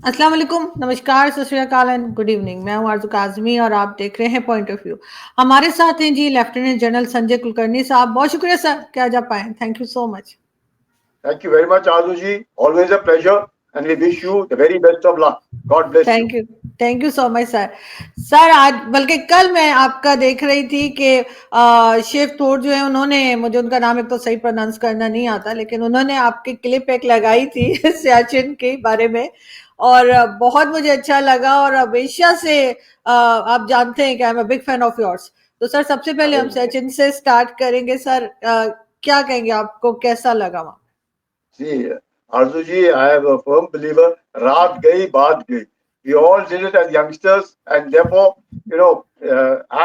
अस्सलाम वालेकुम, नमस्कार, सत श्री अकाल एंड गुड इवनिंग। मैं हूं आरज़ू काज़मी और आप देख रहे हैं पॉइंट ऑफ व्यू। हमारे साथ हैं जी लेफ्टिनेंट जनरल संजय कुलकर्णी साहब। बहुत शुक्रिया सर कि आज आप आए। Thank you so much. Thank you very much, Aduji. Always a pleasure, and we wish you the very best of luck. God bless you. Thank you. Thank you so much sir. Sir आज बल्कि कल मैं आपका देख रही थी कि शिव थोर जो है उन्होंने, मुझे उनका नाम एक तो सही प्रोनाउंस करना नहीं आता, लेकिन उन्होंने आपकी क्लिप एक लगाई थी सियाचिन के बारे में। और बहुत मुझे अच्छा लगा। और हमेशा से आप जानते हैं कि I am a big fan of yours. तो सर सबसे पहले हम Alhamdulillah. सचिन से स्टार्ट करेंगे। सर क्या कहेंगे, आपको कैसा लगा वहाँ? See, Arzuji, I am a firm believer. Raat gayi, baat gayi. We all did it as youngsters, and therefore,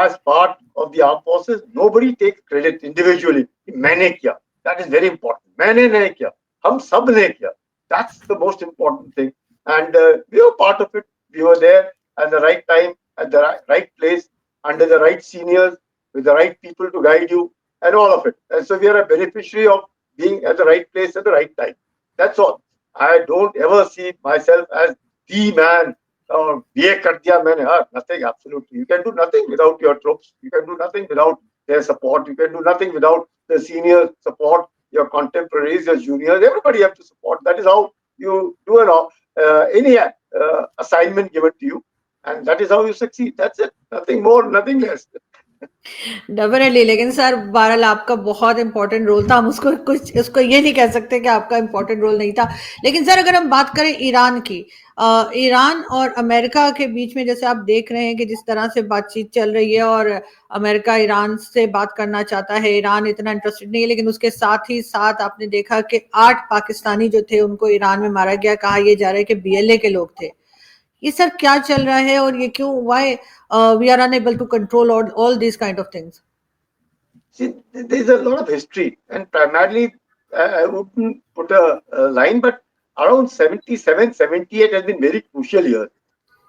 as part of the armed forces, nobody takes credit individually. मैंने किया. That is very important. मैंने नहीं किया. हम सब ने किया. That's the most important thing. And we were part of it. We were there at the right time, at the right place, under the right seniors, with the right people to guide you, and all of it. And so we are a beneficiary of being at the right place at the right time. That's all. I don't ever see myself as the man or ye kar diya maine. Nothing, absolutely. You can do nothing without your troops. You can do nothing without their support. You can do nothing without the senior support, your contemporaries, your juniors. Everybody have to support. That is how you do any assignment given to you. And that is how you succeed. That's it. Nothing more, nothing less. Definitely. लेकिन sir बहरहाल आपका बहुत important role था। हम उसको कुछ उसको ये नहीं कह सकते कि आपका इंपॉर्टेंट रोल नहीं था। लेकिन सर अगर हम बात करें ईरान की, ईरान और अमेरिका के बीच में जैसे आप देख रहे हैं कि जिस तरह से बातचीत चल रही है, और अमेरिका ईरान से बात करना चाहता है, ईरान इतना इंटरेस्टेड नहीं है। लेकिन उसके साथ ही साथ आपने देखा कि 8 पाकिस्तानी जो थे उनको ईरान में मारा गया। कहा यह जा रहा है कि बीएलए के लोग थे। ये सर क्या चल रहा है और ये क्यों, why we are unable to control all this kind of things? See, there's a lot of history, and primarily, I wouldn't put a line, but around 77, 78 has been very crucial years.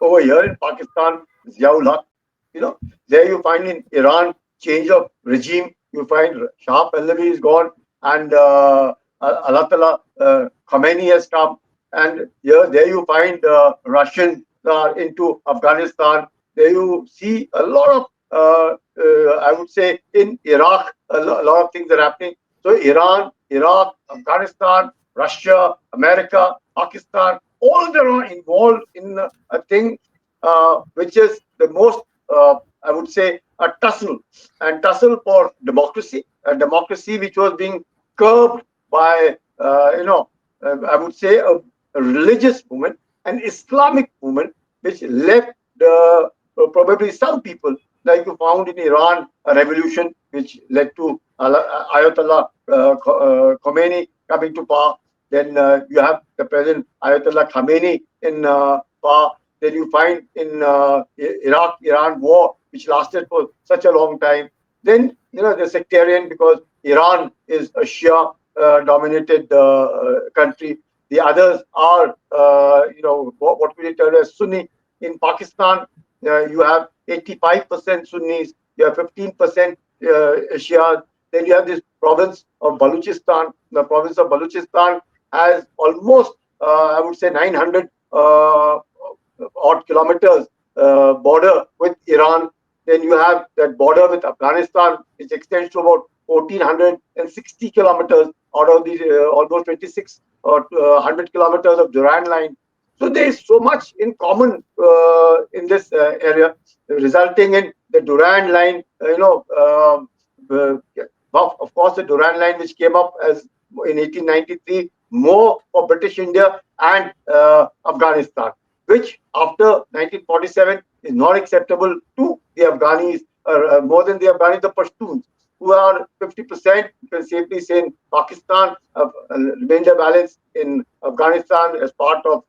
Over here in Pakistan, Ziaul Haq, there you find in Iran, change of regime, you find Shah Pahlavi is gone, and Allah Ta'ala, Khomeini has come, and there you find Russians are into Afghanistan. There you see a lot of, I would say, in Iraq, a lot of things are happening. So Iran, Iraq, Afghanistan, Russia, America, Pakistan, all of them are involved in a thing which is the most, I would say, a tussle for democracy, a democracy which was being curbed by, I would say, a religious movement, an Islamic movement, which left probably some people, like you found in Iran, a revolution which led to Ayatollah Khomeini coming to power. Then you have the present Ayatollah Khamenei in power. Then you find in Iraq-Iran war, which lasted for such a long time. Then the sectarian, because Iran is a Shia dominated country. The others are what we term as Sunni. In Pakistan, you have 85% Sunnis. You have 15% Shias. Then you have this province of Baluchistan. The province of Baluchistan has almost, I would say, 900 odd kilometers border with Iran. Then you have that border with Afghanistan, which extends to about 1460 kilometers out of the almost 26 or 100 kilometers of Durand line. So there is so much in common in this area, resulting in the Durand line. Of course, the Durand line, which came up as in 1893, more for British India and Afghanistan, which after 1947 is not acceptable to the Afghanis, more than the Afghanis, the Pashtuns, who are 50%, you can safely say, in Pakistan, remainder balance in Afghanistan as part of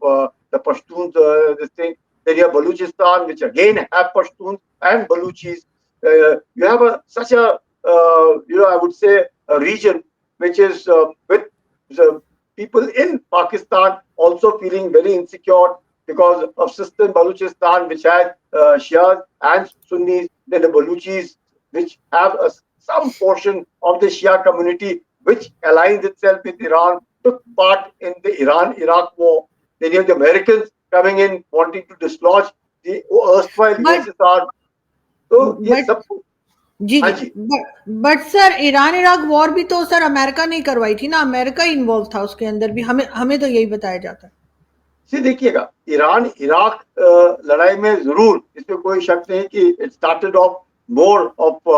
the Pashtuns, this thing. Then you have Baluchistan, which again have Pashtuns and Baluchis. You have such a, I would say, a region which is with the people in Pakistan also feeling very insecure because of system Baluchistan, which has Shias and Sunnis, then the Baluchis, which have some portion of the Shia community, which aligns itself with Iran, took part in the Iran-Iraq war. Then you have the Americans coming in wanting to dislodge the erstwhile but USSR. तो ये but सब, जी हाँ जी, जी। But sir Iran Iraq war भी तो sir America ने करवाई थी ना, अमेरिका इन्वॉल्व था उसके अंदर भी, हमें हमें तो यही बताया जाता है। से देखिएगा, ईरान इराक लड़ाई में जरूर, इसमें कोई शक नहीं कि it started off more of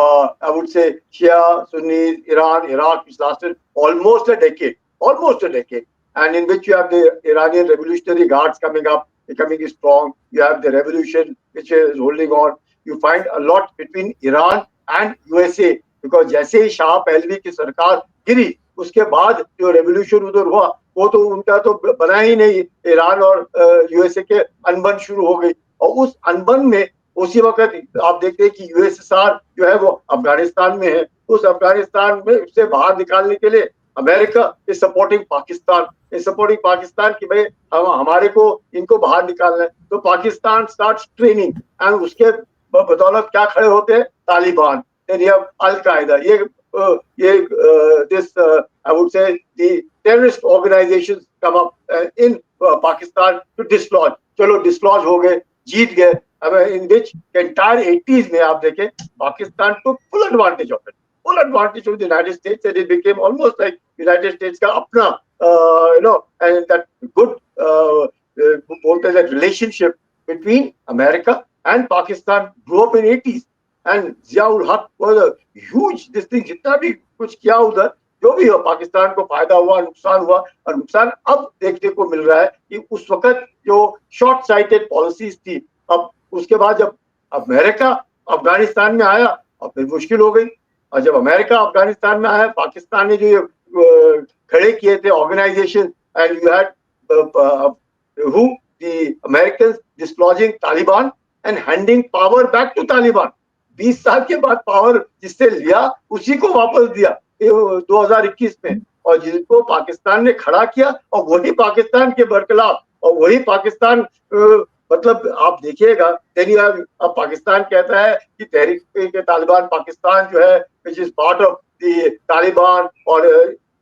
I would say Shia Sunni Iran Iraq, which lasted almost a decade, almost a decade, and in which you have the Iranian Revolutionary Guards coming up, becoming strong. You have the revolution which is holding on. You find a lot between Iran and USA, because जैसे ही Shah Pahlavi की सरकार गिरी, उसके बाद जो revolution उधर हुआ, वो तो उनका तो बना ही नहीं, ईरान और यूएसए के अनबन शुरू हो गई। और उस अनबन में उसी वक्त आप देखते हैं कि यूएसएसआर जो है वो अफगानिस्तान में है, उस अफगानिस्तान में उससे बाहर निकालने के लिए America is supporting Pakistan, is supporting Pakistan कि भाई हमारे को इनको बाहर निकालना है। तो पाकिस्तान स्टार्ट्स ट्रेनिंग, एंड उसके बदौलत क्या खड़े होते हैं, तालिबान, अल कायदा, this I would say the terrorist organizations come up in Pakistan to dislodge. चलो dislodge हो गए, जीत गए। अब in which entire 80s में आप देखें, Pakistan took full advantage of it, full advantage of the United States, and it became almost like United States का अपना and that good बोलते हैं that relationship between America and Pakistan grew up in 80s. And Ziaul Haq was a huge this thing, जितना भी कुछ किया उधर, जो भी हो, पाकिस्तान को फायदा हुआ, नुकसान हुआ। और नुकसान अब देखने को मिल रहा है कि उस वक्त जो शॉर्ट साइटेड पॉलिसीज थी, अब उसके बाद जब अमेरिका अफगानिस्तान में आया और फिर मुश्किल हो गई। और जब अमेरिका अफगानिस्तान में आया, पाकिस्तान ने जो ये खड़े किए थे organisation, and you had who the Americans dislodging Taliban and handing power back to Taliban. 20 साल के बाद पावर जिससे लिया उसी को वापस दिया 2021 में, और जिसको पाकिस्तान ने खड़ा किया, और वही पाकिस्तान के बरखिलाफ, और वही पाकिस्तान मतलब आप देखिएगा, अब पाकिस्तान कहता है कि तहरीक के तालिबान पाकिस्तान जो है which is part of the Taliban. और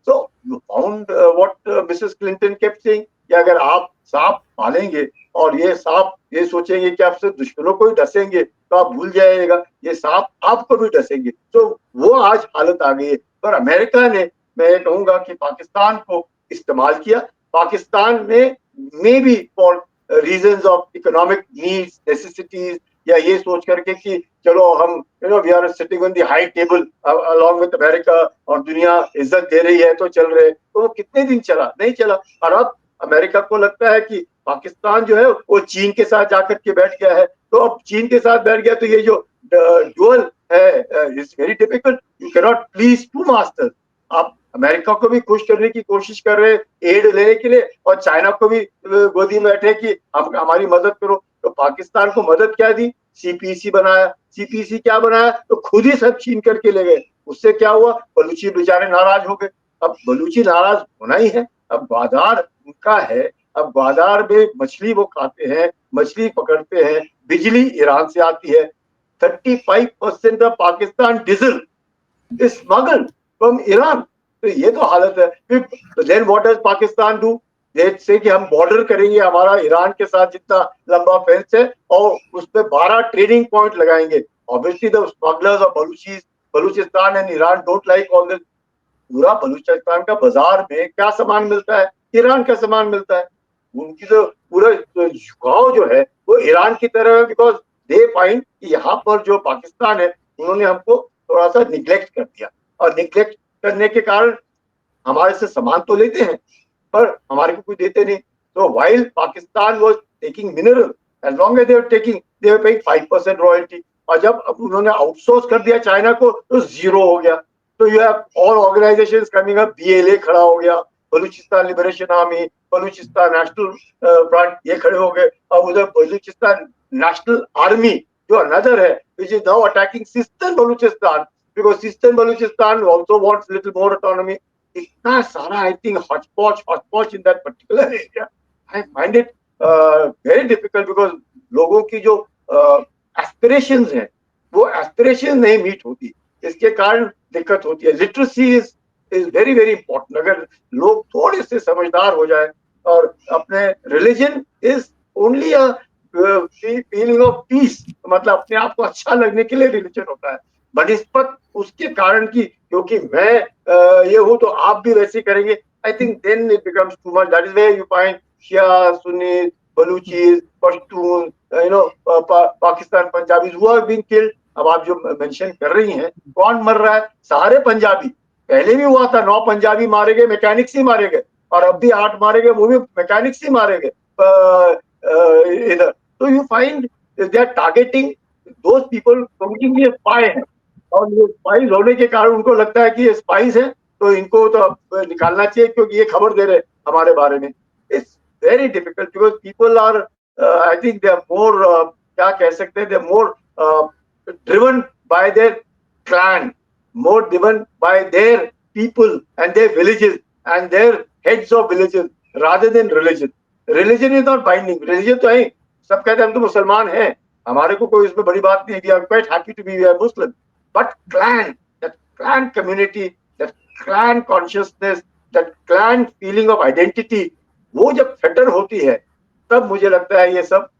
so you found what Mrs Clinton kept saying कि अगर आप सांप पालेंगे और ये सांप ये सोचेंगे कि आप सिर्फ दुश्मनों को ही डसेंगे, तो आप भूल जाइएगा ये सांप आपको भी डसेंगे। तो वो आज हालत आ गई है। पर अमेरिका ने, मैं ये कहूंगा कि पाकिस्तान को इस्तेमाल किया। पाकिस्तान ने maybe for reasons of economic needs necessities, या ये सोच करके कि चलो हम we are sitting on the high table along with America, और दुनिया इज्जत दे रही है तो चल रहे। तो वो कितने दिन चला, नहीं चला। और अब अमेरिका को लगता है कि पाकिस्तान जो है वो चीन के साथ जाकर के बैठ गया है, तो अब चीन के साथ बैठ गया तो ये जो डुअल है is very difficult. You can not please two masters. आप अमेरिका को भी खुश करने की कोशिश कर रहे हैं एड लेने के लिए, और चाइना को भी गोदी में बैठे कि हम हमारी मदद करो। तो पाकिस्तान को मदद क्या दी, सीपीसी बनाया। सीपीसी क्या बनाया, तो खुद ही सब छीन करके ले गए। उससे क्या हुआ, बलूची बेचारे नाराज हो गए। अब बलूची नाराज होना ही है, अब बाजार उनका है, अब बाजार में मछली वो खाते हैं, मछली पकड़ते हैं, बिजली ईरान से आती है। 35% of Pakistan diesel is smuggled from Iran. तो ये तो हालत है। फिर then what does Pakistan do, देश से कि हम बॉर्डर करेंगे हमारा ईरान के साथ जितना लंबा फेंस है, और उस पर 12 ट्रेडिंग पॉइंट लगाएंगे। Obviously the smugglers of Balochistan and Iran don't like all this. पूरा बलूचिस्तान का बाजार में क्या सामान मिलता है, ईरान का सामान मिलता है। उनकी तो पूरा झुकाव जो है वो ईरान की तरह है, बिकॉज दे फाइंड कि यहाँ पर जो पाकिस्तान है उन्होंने हमको थोड़ा सा निग्लेक्ट कर दिया, और निग्लेक्ट करने के कारण हमारे से सामान तो लेते हैं पर हमारे को कुछ देते नहीं। तो while Pakistan was taking mineral, as long as they were taking, they were paying 5% royalty. और जब अब उन्होंने आउटसोर्स कर दिया चाइना को, तो जीरो हो गया। तो you have all organisations coming up, BLA खड़ा हो गया, Balochistan liberation army, Balochistan national front, ये खड़े हो गए। और उधर बलूचिस्तान नेशनल आर्मी जो अनदर है, which is now attacking Sistan Baluchistan, because Sistan Baluchistan also wants little more autonomy. इतना सारा I think hotchpotch in that particular area. I find it very difficult, because लोगों की जो एस्पिरेशंस हैं वो aspiration नहीं मीट होती, इसके कारण दिक्कत होती है। Literacy is very very important. अगर लोग थोड़े से समझदार हो जाए और अपने religion is only a feeling of peace, मतलब अपने आप को अच्छा लगने के लिए रिलीजन होता है, बनिस्पत उसके कारण की, क्योंकि मैं ये हूँ तो आप भी वैसे करेंगे, I think then it becomes too much. That is where you find Shia, Sunnis, Baluchis, Pashtuns, Pakistan Punjabis who have been killed. अब आप जो मेंशन कर रही हैं, कौन मर रहा है? सारे पंजाबी। पहले भी हुआ था, 9 पंजाबी मारे गए, मैकेनिक्स ही मारे गए, और अब भी 8 मारे गए, वो भी मैकेनिक्स ही मारे गए इधर। तो you find they are targeting those people, क्योंकि ये स्पाई है, और ये स्पाइस होने के कारण उनको लगता है कि ये स्पाइस है, तो इनको तो अब निकालना चाहिए, क्योंकि ये खबर दे रहे हमारे बारे में। It's very difficult because people are, I think they are more, क्या कह सकते हैं, they are more driven by their clan, more driven by their people and their villages and their heads of villages rather than religion. Religion is not binding. Religion तो है, सब कहते हैं हम तो मुसलमान हैं, हमारे को कोई इसमें बड़ी बात नहीं, we are quite happy to be a Muslim. But clan, that clan community, that clan consciousness, that clan feeling of identity, वो जब fetter होती है, तब मुझे लगता है ये सब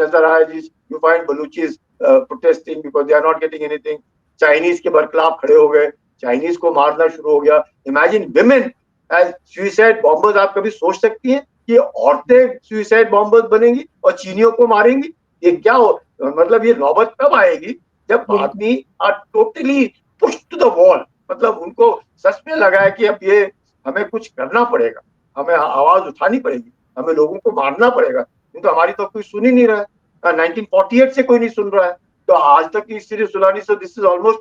नजर आया। You find Baluchis protesting because they are not getting anything. Chinese के बरखिलाफ खड़े हो गए, चाइनीज को मारना शुरू हो गया। Imagine women as suicide bombers. आप कभी सोच सकती हैं कि औरतें सुइसाइड बॉम्बर्स बनेंगी और चीनियों को मारेंगी? ये क्या हो, मतलब ये नौबत कब आएगी जब आदमी are totally push to the wall, मतलब उनको सच में लगा है कि अब ये हमें कुछ करना पड़ेगा, हमें आवाज उठानी पड़ेगी, हमें लोगों को मारना पड़ेगा, नहीं तो हमारी तो कोई सुन ही नहीं रहा है। 1948 से कोई नहीं सुन रहा है, तो आज तक की स्थिति सुधारनी। So this is almost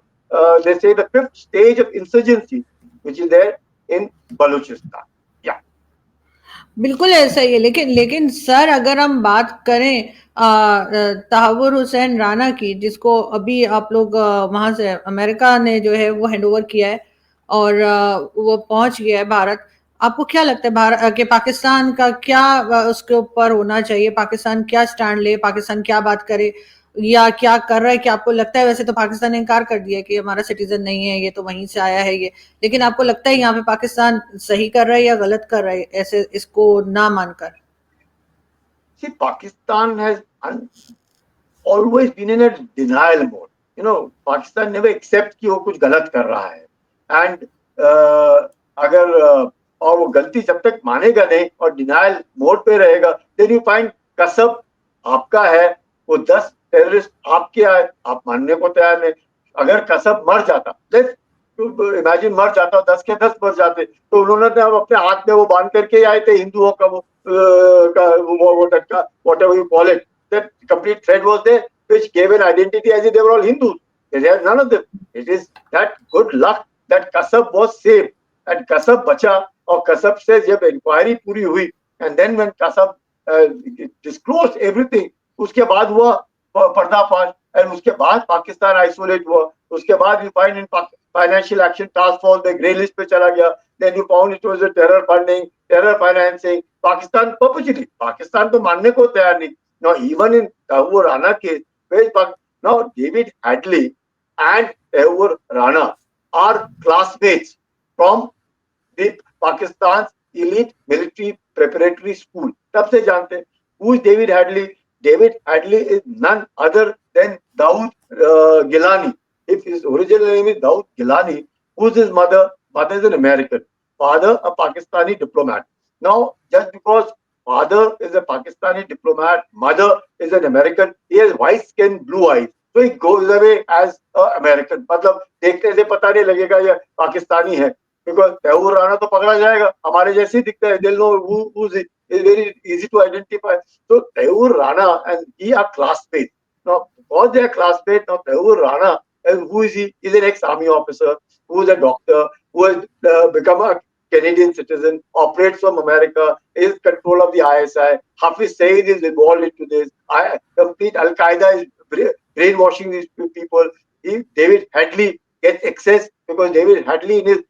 they say the fifth stage of insurgency which is there in Balochistan. Yeah. बिल्कुल ऐसा ही है, लेकिन लेकिन सर अगर हम बात करें तहावुर हुसैन राना की, जिसको अभी आप लोग वहां से अमेरिका ने जो है वो हैंड ओवर किया है और वो पहुंच गया है भारत। आपको क्या लगता है भारत कि पाकिस्तान का क्या उसके ऊपर होना चाहिए? पाकिस्तान क्या स्टैंड ले? पाकिस्तान क्या बात करे या क्या कर रहा है? कि आपको लगता है, वैसे तो पाकिस्तान ने इनकार कर दिया कि हमारा सिटीजन नहीं है, ये तो वहीं से आया है ये, लेकिन आपको लगता है यहाँ पे पाकिस्तान सही कर रहा है या गलत कर रहा है ऐसे इसको ना मानकर? See, Pakistan has always been in a denial mode. You know, Pakistan never accept कि वो कुछ गलत कर रहा है, and अगर और वो गलती जब तक मानेगा नहीं और डिनाइल मोड पे रहेगा, then you find कसब आपका है, वो 10 टेररिस्ट आपके आए, आप मानने को तैयार नहीं। अगर कसब मर जाता, इमेजिन मर जाता, 10 के 10 मर जाते, तो उन्होंने तो अपने हाथ में वो बांध करके आए थे हिंदुओं का वो टटका, whatever you call it, that complete thread was there which gave an identity as if they were all Hindus. They are none of them. It is that good luck that Kasab was saved and Kasab बचा, और कसब से जब inquiry पूरी हुई and then when Kasab disclosed everything, उसके बाद हुआ पर्दाफाश, and उसके बाद पाकिस्तान आइसोलेट हुआ। उसके बाद you find in financial action task force में ग्रे लिस्ट पे चला गया। Then you found it was a terror funding, terror financing. Pakistan perpetually, Pakistan तो मानने को तैयार नहीं। Now even in Tahawwur Rana case, now David Headley and Tahawwur Rana are classmates from the Pakistan elite military preparatory school, तब से जानते हैं। Who is David Hadley? David Hadley is none other than Dawood Gilani. If his original name is Dawood Gilani, who's his mother? Mother is an American, father a Pakistani diplomat. Now, just because father is a Pakistani diplomat, mother is an American, he has white skin, blue eyes. So he goes away as an American. मतलब देखने से पता नहीं लगेगा ये पाकिस्तानी है, because Tahawwur Rana तो पकड़ा जाएगा, हमारे जैसे ही दिखता है, they'll know who's it. It's very easy to identify. So Tehur Rana and he are classmates. Now, because they are classmates, now Tehur Rana, and who is he? He's an ex-army officer, who is a doctor, who has become a Canadian citizen, operates from America, is control of the ISI. Hafiz Saeed is involved into this. Complete Al-Qaeda is brainwashing these people. David Hadley gets access because David Hadley in his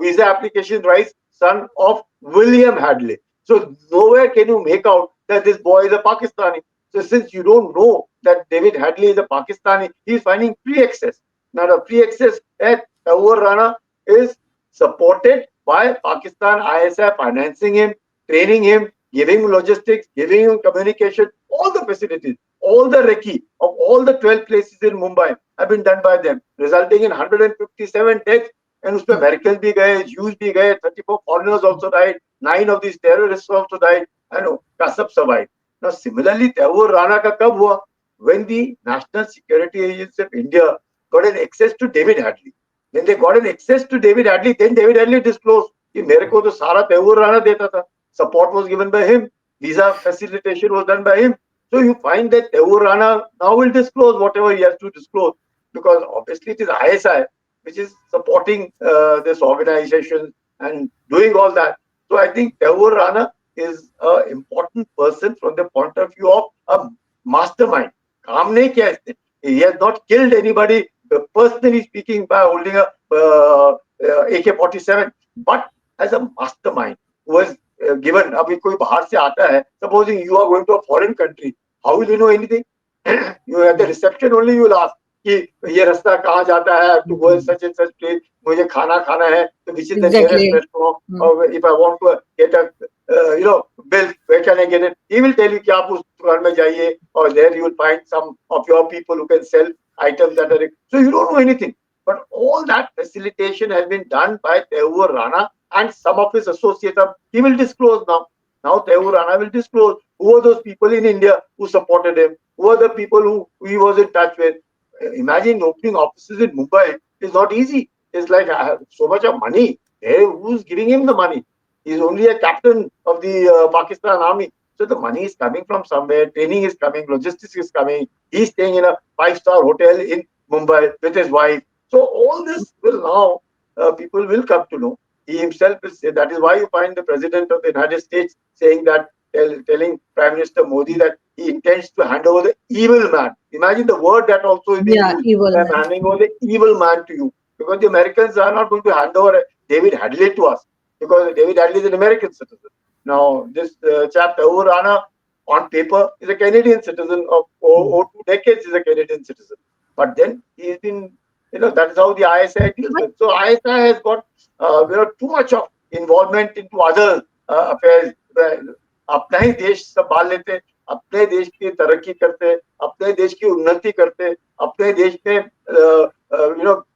visa application writes son of William Hadley. So nowhere can you make out that this boy is a Pakistani. So since you don't know that David Hadley is a Pakistani, he is finding pre-access. Now the pre-access at Tahur Rana is supported by Pakistan ISI financing him, training him, giving logistics, giving him communication, all the facilities, all the recce of all the 12 places in Mumbai have been done by them, resulting in 157 deaths. And उसमें Americans भी गए, Jews भी गए, 34 foreigners also died, 9 of these terrorists also died, and Kasab survived. Now, similarly, Tagore Rana का कब हुआ? When the National Security Agency of India got an access to David Hadley. When they got an access to David Hadley, then David Hadley disclosed कि मेरे को तो सारा तैमूर राणा देता था. Support was given by him. Visa facilitation was done by him. So you find that Tagore Rana now will disclose whatever he has to disclose, because obviously it is ISI which is supporting this organization and doing all that. So I think Tagore Rana is an important person from the point of view of a mastermind. काम नहीं किया इसने. He has not killed anybody personally speaking by holding a AK-47, but as a mastermind who was given. अभी कोई बाहर से आता है, supposing you are going to a foreign country, how will you know anything? You at the reception only you will ask कि ये रास्ता कहाँ जाता है, to go in such and such place, मुझे खाना खाना है, तो which is the nearest restaurant, or if I want to get a bill, where can I get it? He will tell you कि आप उस दुकान में जाइए, or there you will find some of your people who can sell items that are. So you don't know anything. But all that facilitation has been done by Tagore Rana and some of his associates. He will disclose now. Now Tagore Rana will disclose who are those people in India who supported him, who are the people who he was in touch with. Imagine opening offices in Mumbai is not easy. It's like I have so much of money. Hey, who's giving him the money? He's only a captain of the Pakistan army. So the money is coming from somewhere, training is coming, logistics is coming. He's staying in a 5-star hotel in Mumbai with his wife. So all this will now, people will come to know. He himself will say, that is why you find the President of the United States saying that, telling Prime Minister Modi that he intends to hand over the evil man. Imagine the word that also is being used. evil I'm man. handing over the evil man to you. Because the Americans are not going to hand over David Hadley to us. Because David Hadley is an American citizen. Now, this chap, Tagore Rana, on paper, is a Canadian citizen of over 2 decades, is a Canadian citizen. But then he's been, that is how the ISI deals with. So ISI has got too much of involvement into other affairs. अपना ही देश संभाल लेते, अपने देश की तरक्की करते, अपने देश की उन्नति करते, अपने देश में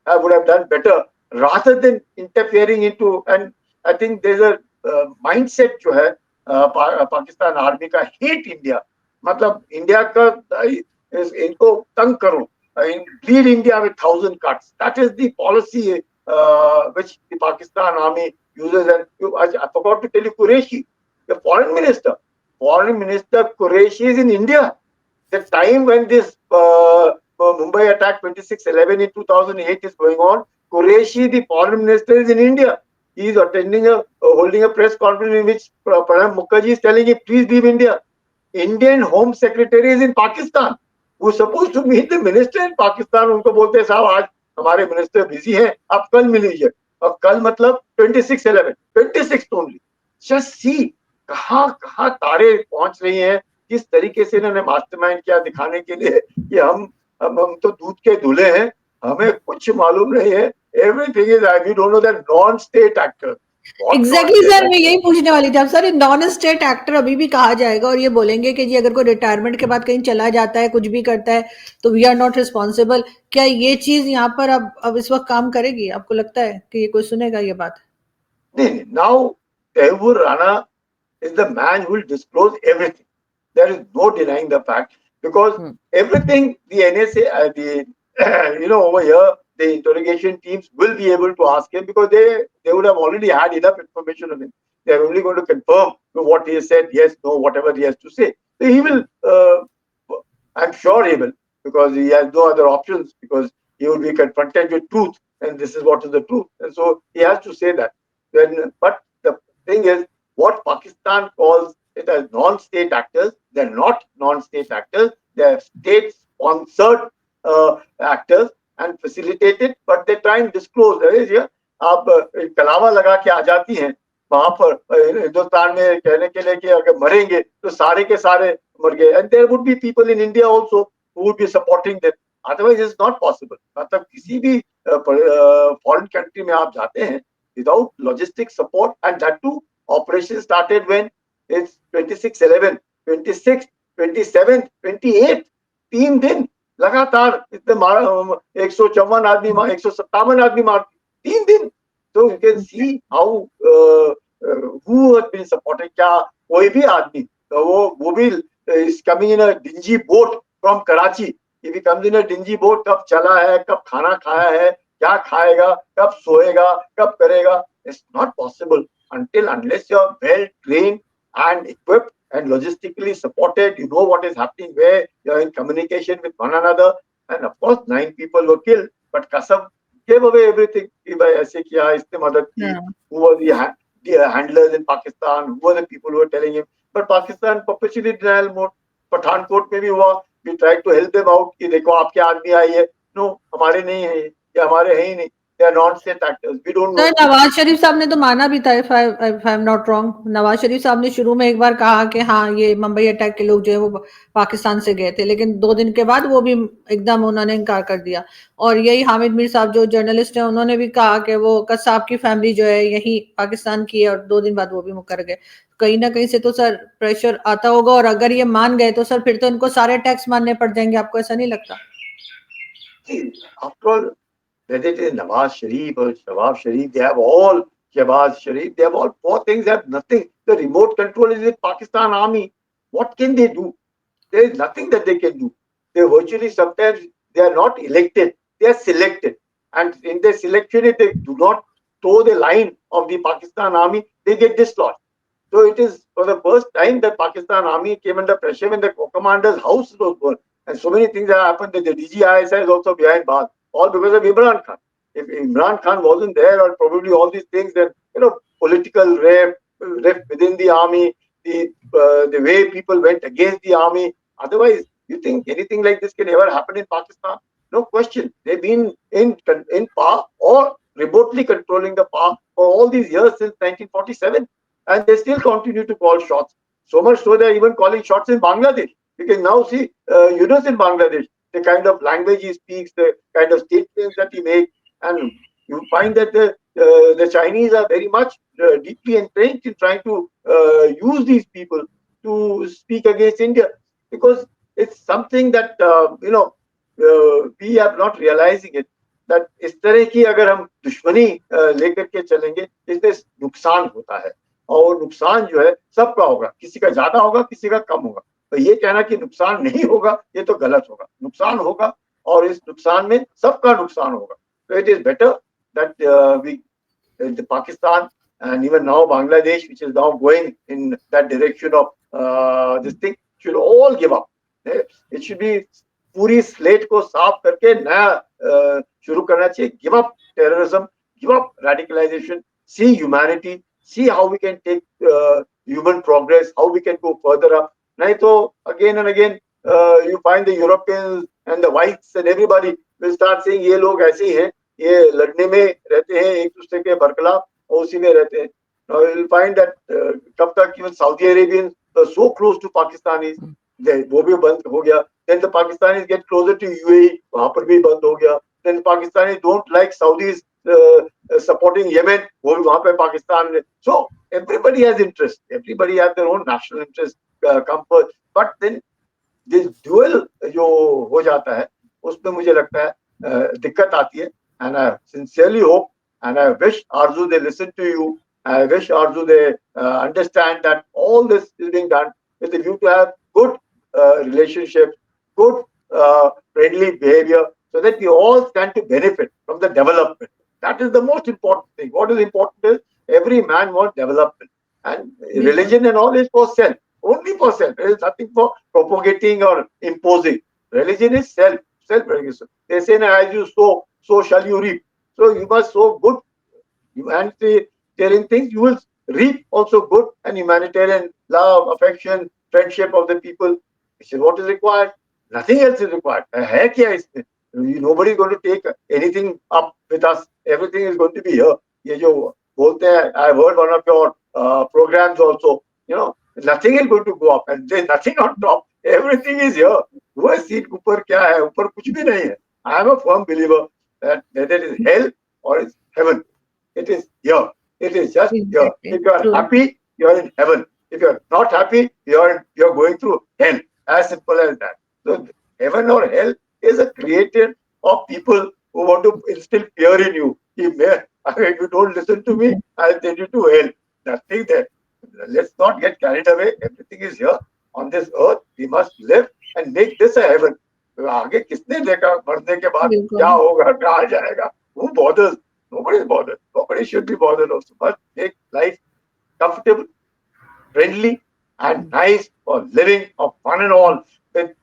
I would have done better rather than interfering into. And I think there's a mindset जो है पाकिस्तान आर्मी का, hate India. मतलब इंडिया का इनको तंग करो, bleed India with 1,000 cuts. That is the policy which the Pakistan army uses. And I forgot to tell you, Qureshi, the foreign minister Qureshi is in India. The time when this Mumbai attack 26/11 in 2008 is going on, Qureshi, the foreign minister, is in India. He is holding a press conference in which Pranab Mukherjee is telling him, please leave India. Indian Home Secretary is in Pakistan, who is supposed to meet the minister in Pakistan. उनको बोलते हैं साहब आज हमारे minister busy हैं, आप कल मिल लीजिए. और कल मतलब 26/11, 26th only. Just see कहाँ कहाँ तारे पहुंच रही हैं, किस तरीके से इन्होंने मास्टरमाइंड किया दिखाने के लिए कि हम तो दूध के दूल्हे हैं, हमें कुछ मालूम नहीं है. Everything is, we don't know that non-state actor. Exactly sir, मैं यही पूछने वाली थी. अब सर नॉन स्टेट एक्टर अभी भी कहा जाएगा और ये बोलेंगे कि जी अगर कोई रिटायरमेंट के बाद कहीं चला जाता है, कुछ भी करता है, तो वी आर नॉट रिस्पॉन्सिबल. क्या ये चीज यहाँ पर अब इस वक्त काम करेगी? आपको लगता है कि ये कोई सुनेगा ये बात? नहीं, now Tagore Rana is the man who will disclose everything. There is no denying the fact, because everything the NSA, over here, the interrogation teams will be able to ask him, because they would have already had enough information on him. They are only going to confirm what he has said, yes, no, whatever he has to say. So he will, I'm sure he will, because he has no other options, because he will be confronted with truth, and this is what is the truth. And so he has to say that. But the thing is, what Pakistan calls it as non-state actors, they're not non-state actors, they're state-sponsored actors and facilitated, but they try and disclose. आप कलावा लगा के आ जाती हैं वहां पर हिंदुस्तान में कहने के लिए कि अगर मरेंगे तो सारे के सारे मर गए. And there would be people in India also who would be supporting them. Otherwise it's not possible. मतलब किसी भी foreign country में आप जाते हैं without logistic support, and that too operation started when It's 26/11, 26, 27, 28, 3 दिन लगातार इतने 154 आदमी, 157 आदमी मार, 3 दिन. So you can see how who has been supporting. क्या कोई भी आदमी, वो भी is coming in a dingy boat from Karachi. If he comes in a dingy boat, कब चला है, कब खाना खाया है, क्या खाएगा, कब सोएगा, कब करेगा? It's not possible unless you are well trained and equipped and logistically supported. You know what is happening, where you are in communication with one another. And of course, 9 people were killed, but Kasam gave away everything. कि भाई ऐसे किया, इसने मदद की. Yeah. Who were the handlers in Pakistan? Who were the people who were telling him? But Pakistan perpetually denial mode. Pathankot में भी हुआ. We tried to help them out कि देखो आपके आदमी आई है. No, हमारे नहीं है ये हमारे है ही नहीं. They are non-state actors. We don't know. Sir Nawaz Sharif sahab ने तो माना भी था, if I am not wrong, Nawaz Sharif sahab ने शुरू में एक बार कहा कि हाँ ये मुंबई अटैक के लोग जो है वो पाकिस्तान से गए थे, लेकिन 2 दिन के बाद वो भी एकदम उन्होंने इनकार कर दिया. और यही हामिद मीर साहब जो जर्नलिस्ट है उन्होंने भी कहा कि वो कसाब की फैमिली जो है यही पाकिस्तान की है, और 2 दिन बाद वो भी मुकर गए. कहीं ना कहीं से तो सर प्रेशर आता होगा, और अगर ये मान गए तो सर फिर तो इनको सारे टैक्स मानने पड़ जाएंगे. आपको ऐसा नहीं लगता? After all, whether it is Nawaz Sharif or Shahbaz Sharif, they have all Shahbaz Sharif, they have all four things have nothing. The remote control is with Pakistan Army. What can they do? There is nothing that they can do. They virtually sometimes they are not elected, they are selected. And in their selection, if they do not toe the line of the Pakistan Army, they get dislodged. So it is for the first time that Pakistan Army came under pressure when the commander's house was burned. And so many things have happened that the DGISI is also behind bars, all because of Imran Khan. If Imran Khan wasn't there, or probably all these things, then political rift within the army, the way people went against the army. Otherwise, you think anything like this can ever happen in Pakistan? No question. They've been in power or remotely controlling the power for all these years since 1947, and they still continue to call shots. So much so they're even calling shots in Bangladesh. You can now see Yunus in Bangladesh, the kind of language he speaks, the kind of statements that he makes, and you find that the Chinese are very much deeply entrenched in trying to use these people to speak against India, because it's something that we are not realizing it, that इस तरह की अगर हम दुश्मनी लेकर के चलेंगे, इसमें नुकसान होता है, और नुकसान जो है सबका होगा, किसी का ज्यादा होगा, किसी का कम होगा. तो ये कहना कि नुकसान नहीं होगा, ये तो गलत होगा. नुकसान होगा, और इस नुकसान में सबका नुकसान होगा. So it is better that the Pakistan and even now Bangladesh, which is now going in that direction of this thing, should all give up. It should be पूरी स्लेट को साफ करके नया शुरू करना चाहिए. Give up terrorism, give up radicalization, see humanity, see how we can take human progress, how we can go further up. नहीं तो again and again you find the Europeans and the whites and everybody will start saying ये लोग ऐसे ही हैं, ये लड़ने में रहते हैं एक दूसरे के बरखिलाफ और उसी में रहते हैं. Now you will find that कब तक even Saudi Arabians are so close to Pakistanis, वो भी बंद हो गया. Then the Pakistanis get closer to UAE, वहाँ पर भी बंद हो गया. Then the Pakistanis don't like Saudis supporting Yemen, वो भी वहाँ पे पाकिस्तान में. So everybody has interest, everybody has their own national interest, comfort. But then this duel जो हो जाता है, उसमें मुझे लगता है दिक्कत आती है. And I sincerely hope and I wish Arzu they listen to you. I wish Arzu they understand that all this is being done with the view to have good relationships, good friendly behavior, so that we all stand to benefit from the development. That is the most important thing. What is important is every man wants development, and religion and all is for self, only for self. There is nothing for propagating or imposing. Religion is self-regulation. They say, as you sow, so shall you reap. So you must sow good humanitarian things. You will reap also good and humanitarian love, affection, friendship of the people, which is what is required. Nothing else is required. है क्या इसमें? Nobody is going to take anything up with us. Everything is going to be here. ये जो बोलते हैं, I heard one of your programs also. Nothing is going to go up, and there's nothing on top. Everything is here. वो seat ऊपर क्या है? ऊपर कुछ भी नहीं है. I am a firm believer that whether it is hell or it's heaven, it is here. It is just here. If you are happy, you are in heaven. If you're not happy, you're going through hell. As simple as that. So heaven or hell is a created of people who want to instill fear in you. If you don't listen to me, I'll send you to hell. Nothing there. Let's not get carried away. Everything is here on this earth. We must live and make this a heaven. तो आगे किसने देखा मरने के बाद क्या बिल्कुल होगा कहाँ जाएगा? Who bothers? Nobody is bothered. Nobody should be bothered also. But make life comfortable, friendly, and nice for living of one and all. With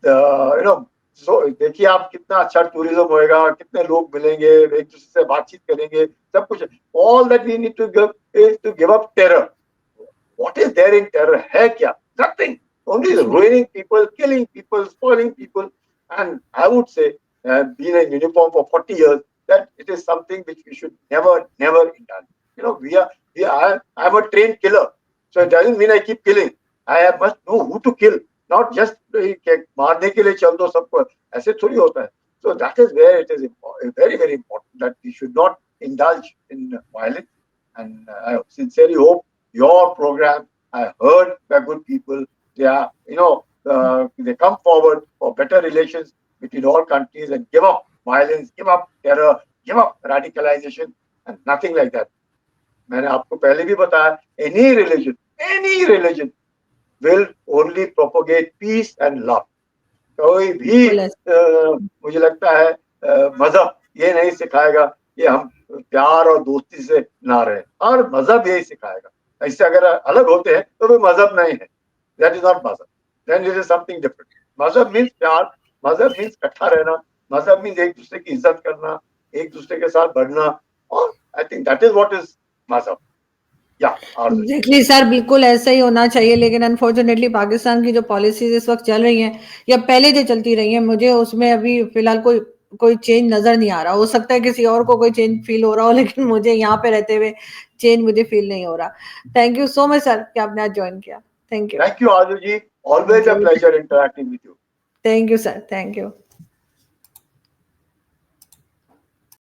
so देखिए आप कितना अच्छा टूरिज्म होएगा, कितने लोग मिलेंगे, एक दूसरे से बातचीत करेंगे, सब कुछ. All that we need to give is to give up terror. What is there in terror? है क्या? Nothing. Only ruining people, killing people, spoiling people. And I would say, being in uniform for 40 years, that it is something which we should never, never indulge. I'm a trained killer. So it doesn't mean I keep killing. Must know who to kill. Not just मारने के लिए चल दो सबको. ऐसे थोड़ी होता है. So that is where it is very, very important that we should not indulge in violence. And I sincerely hope your program, I heard by good people. They are, they come forward for better relations between all countries and give up violence, give up terror, give up radicalization, and nothing like that. मैंने आपको पहले भी बताया, any religion will only propagate peace and love. कोई भी बिल्कुल ऐसा मुझे लगता है मजहब ये नहीं सिखाएगा कि हम प्यार और दोस्ती से ना रहे, और मजहब यही सिखाएगा. इससे अगर अलग होते हैं तो वो मजहब नहीं है. दैट इज नॉट मजहब. Then it is something different. मजहब मीन्स प्यार, मजहब मीन्स इकट्ठा रहना, मजहब मीन्स एक दूसरे की इज्जत करना, एक दूसरे के साथ बढ़ना. और I think that is what is मजहब. या एग्जैक्टली सर, बिल्कुल ऐसा ही होना चाहिए. लेकिन अनफॉर्चुनेटली पाकिस्तान की जो पॉलिसीज इस वक्त चल रही हैं या पहले जो चलती रही हैं, मुझे उसमें अभी फिलहाल कोई कोई चेंज नजर नहीं आ रहा. हो सकता है किसी और को कोई चेंज फील हो रहा हो, लेकिन मुझे यहाँ पे रहते हुए चेंज मुझे फील नहीं हो रहा. Thank you so much sir कि आपने आज ज्वाइन किया. Thank you. Thank you Aju ji. Always a pleasure interacting with you. Thank you sir. Thank you.